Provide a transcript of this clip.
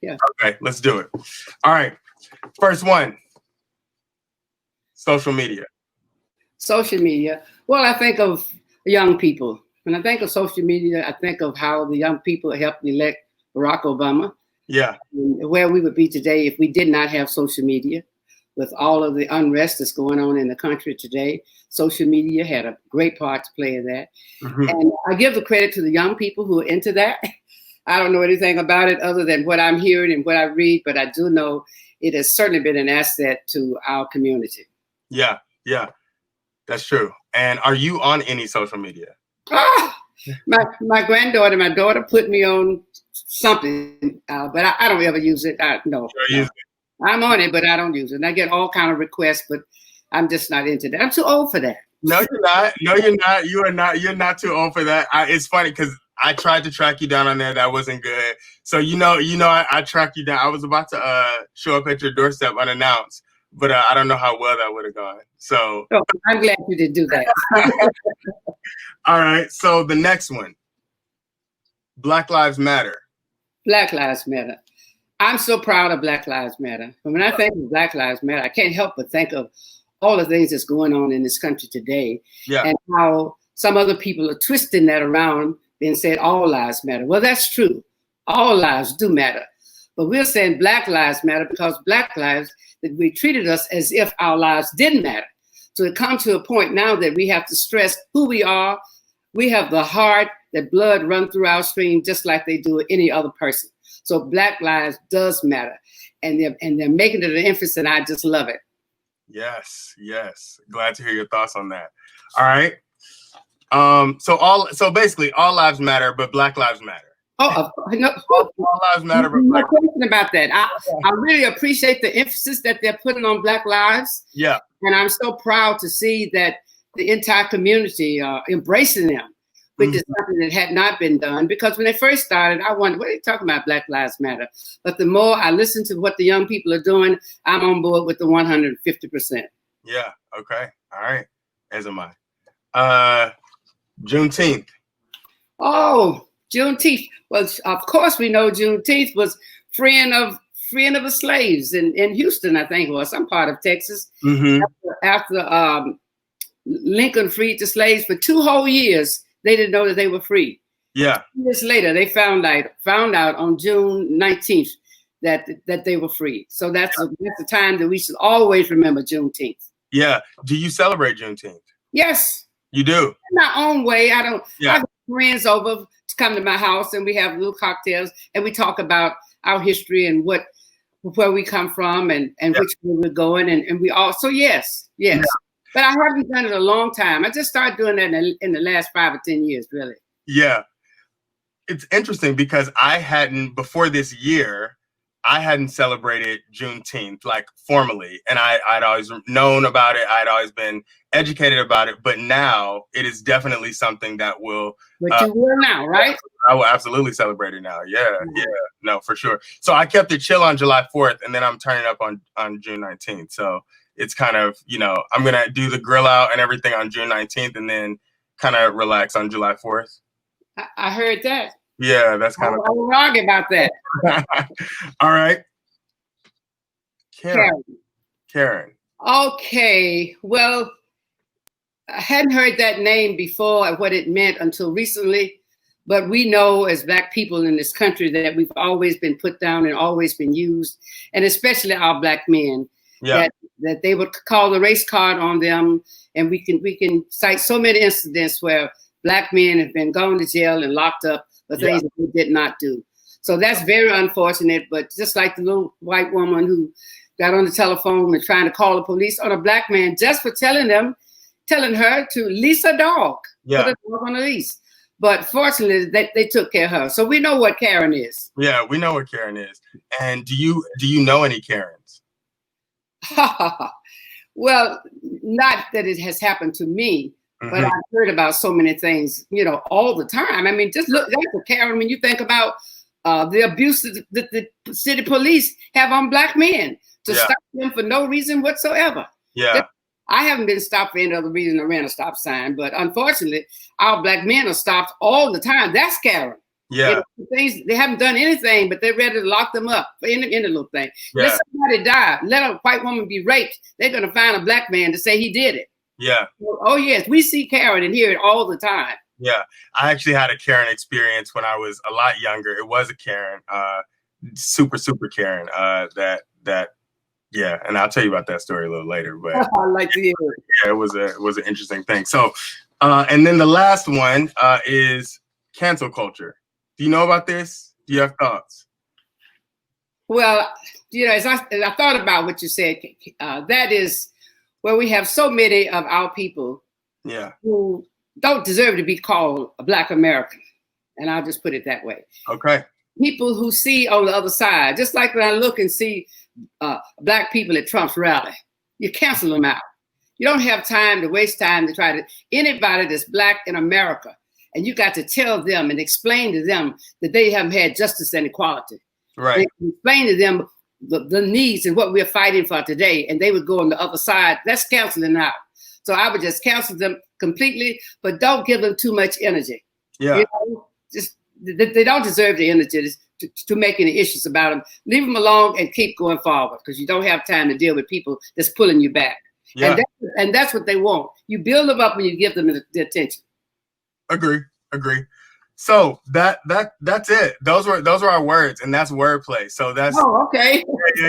Yeah. Okay, let's do it. All right. First one. Social media. Social media. Well, I think of young people. When I think of social media, I think of how the young people helped elect Barack Obama. Yeah. Where we would be today if we did not have social media. With all of the unrest that's going on in the country today, social media had a great part to play in that. Mm-hmm. And I give the credit to the young people who are into that. I don't know anything about it other than what I'm hearing and what I read, but I do know it has certainly been an asset to our community. Yeah, that's true. And are you on any social media? My granddaughter, my daughter put me on something, but I don't ever use it. No. I'm on it, but I don't use it. And I get all kind of requests, but I'm just not into that. I'm too old for that. No, you're not. No, you're not. You are not. You're not too old for that. It's funny because I tried to track you down on there. That wasn't good. So I tracked you down. I was about to show up at your doorstep unannounced, but I don't know how well that would have gone. So I'm glad you did do that. All right. So the next one, Black Lives Matter. Black Lives Matter. I'm so proud of Black Lives Matter. When I think of Black Lives Matter, I can't help but think of all the things that's going on in this country today, and how some other people are twisting that around and said all lives matter. Well, that's true. All lives do matter. But we're saying Black Lives Matter because Black lives, that we treated us as if our lives didn't matter. So it comes to a point now that we have to stress who we are. We have the heart, that blood run through our stream just like they do any other person. So Black lives does matter, and they're making it an emphasis, and I just love it. Yes. Glad to hear your thoughts on that. All right. So basically, all lives matter, but Black lives matter. Oh, no, all lives matter, but no question about that. I really appreciate the emphasis that they're putting on Black lives. Yeah. And I'm so proud to see that the entire community embracing them, which is something that had not been done. Because when they first started, I wondered, what are they talking about, Black Lives Matter? But the more I listen to what the young people are doing, I'm on board with the 150%. Yeah, okay. All right. As am I. Juneteenth. Oh, Juneteenth. Well, of course we know Juneteenth was freeing of the slaves in Houston, I think, or some part of Texas. Mm-hmm. After Lincoln freed the slaves for 2 whole years, they didn't know that they were free. Yeah. 2 years later, they found out on June 19th that they were free. So that's the time that we should always remember Juneteenth. Yeah. Do you celebrate Juneteenth? Yes. You do? In my own way. I don't. Yeah. I have friends over to come to my house, and we have little cocktails, and we talk about our history and where we come from and which way we're going, and we all. So yes. Yeah. But I haven't done it a long time. I just started doing that in the last 5 or 10 years, really. Yeah. It's interesting because before this year, I hadn't celebrated Juneteenth, like formally. And I'd always known about it. I'd always been educated about it. But now it is definitely something that will. But you will now, right? I will absolutely celebrate it now. Yeah. No, for sure. So I kept it chill on July 4th, and then I'm turning up on June 19th. So it's kind of, I'm going to do the grill out and everything on June 19th and then kind of relax on July 4th. I heard that. Yeah, that's kind of. I will argue about that. All right. Karen. Okay. Well, I hadn't heard that name before and what it meant until recently. But we know as Black people in this country that we've always been put down and always been used, and especially our Black men. Yeah. That they would call the race card on them, and we can cite so many incidents where Black men have been gone to jail and locked up for things that they did not do. So that's very unfortunate. But just like the little white woman who got on the telephone and trying to call the police on a Black man just for telling her to leash a dog, put a dog on a leash. But fortunately, they took care of her. So we know what Karen is. Yeah, we know what Karen is. And do you know any Karens? Well, not that it has happened to me, but I've heard about so many things, all the time. I mean, just look, that's a Karen when you think about the abuse that the city police have on Black men to stop them for no reason whatsoever. Yeah. I haven't been stopped for any other reason than ran a stop sign, but unfortunately, our Black men are stopped all the time. That's Karen. Yeah. Things, they haven't done anything, but they're ready to lock them up in the little thing. Yeah. Let somebody die. Let a white woman be raped. They're going to find a black man to say he did it. Yeah. Oh, yes. We see Karen and hear it all the time. Yeah. I actually had a Karen experience when I was a lot younger. It was a Karen, super Karen, yeah. And I'll tell you about that story a little later, but I like to hear it. Yeah, it was an interesting thing. So, and then the last one is cancel culture. Do you know about this? Do you have thoughts? Well, as I thought about what you said, that is where we have so many of our people who don't deserve to be called a Black American. And I'll just put it that way. Okay. People who see on the other side, just like when I look and see Black people at Trump's rally, you cancel them out. You don't have time to waste time to try to, anybody that's Black in America, and you got to tell them and explain to them that they haven't had justice and equality. Right. They explain to them the needs and what we're fighting for today, and they would go on the other side. That's canceling out. So I would just cancel them completely, but don't give them too much energy. Yeah. Just they don't deserve the energy to make any issues about them. Leave them alone and keep going forward, because you don't have time to deal with people that's pulling you back. Yeah. And that's what they want. You build them up when you give them the attention. Agree. So that's it. Those were our words, and that's wordplay. So that's okay. Yeah.